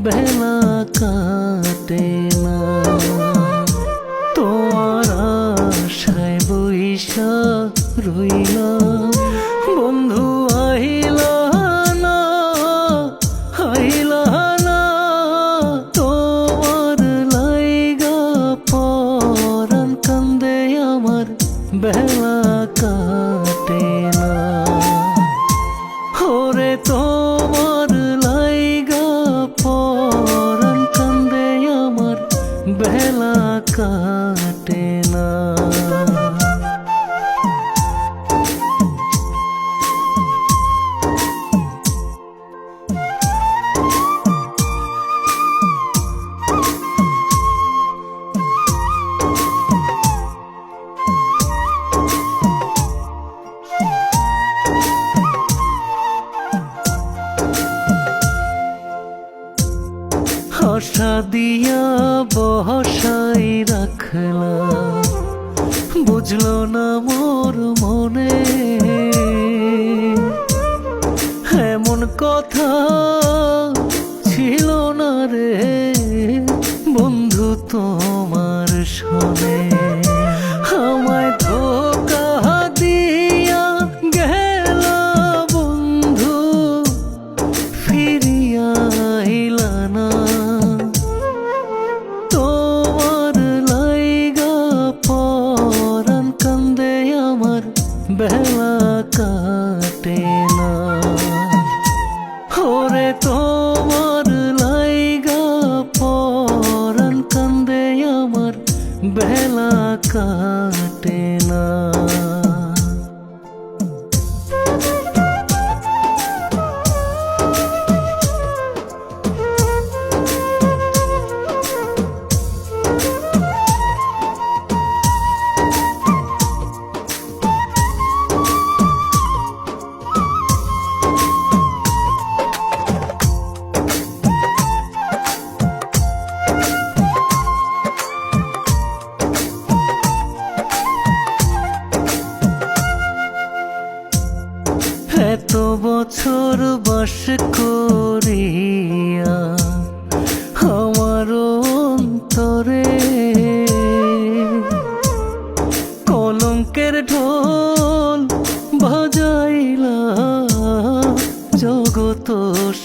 বেলা কাটে না। তোমার আশায় বইসা রইলাম বন্ধু, আইলা না আইলা না। তোমার লাইগা পরাণ কান্দে আমার, বেলা কাটে না। ওরে তোমার লাইগা পরাণ কান্দে আমার, বেলা কাটে না। আশা দিয়া বসাই রাখলাম, বুঝলো না মোর মনে এমন কথা ছিল না রে বন্ধু তোমার শোনে। আমায় ধোঁকা দিয়া গেলা বন্ধু, ফিরিয়া আইলা না। তোমার লাইগা পরাণ কান্দে আমার, বেলা কাটে না। ওরে তোমার লাইগা পরাণ কান্দে আমার, বেলা কাটে না। এত বছর বাস করিয়া আমার অন্তরে কলঙ্কের ঢোল বাজাইলা জগত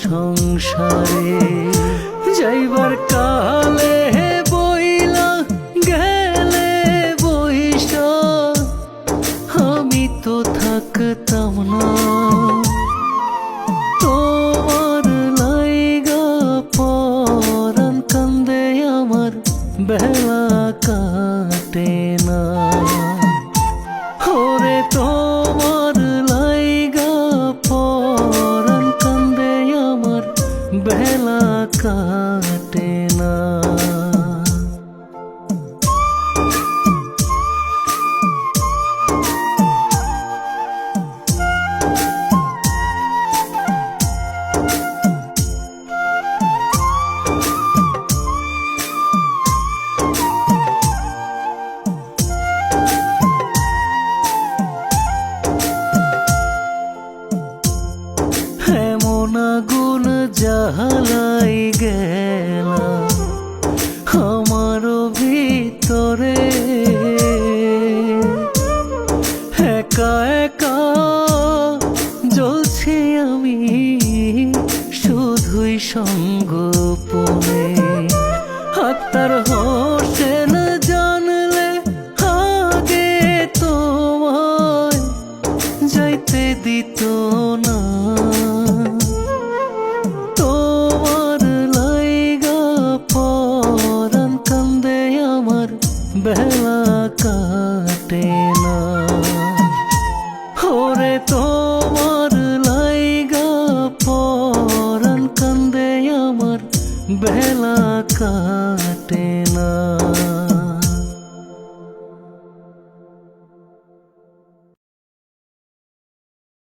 সংসারে। যাইবার কালে বইলা গেলে বইসা, আমি তো থাকতাম না। তোমার লাইগা পরাণ কান্দে আমার, বেলা কাটে না। ওরে তোমার লাইগা পরাণ কান্দে আমার, বেলা কাটে না। এমন আগুন জ্বালাই গেলা আমার ভিতরে, একা একা জ্বলছি আমি শুধুই সঙ্গোপনে। আত্মার হোসেন জানলে আগে তোমায় যাইতে দিত না। তোমার লাইগা পরাণ কান্দে আমার, বেলা কাটে না। ওরে তোমার লাইগা পরাণ কান্দে আমার, বেলা কাটে না।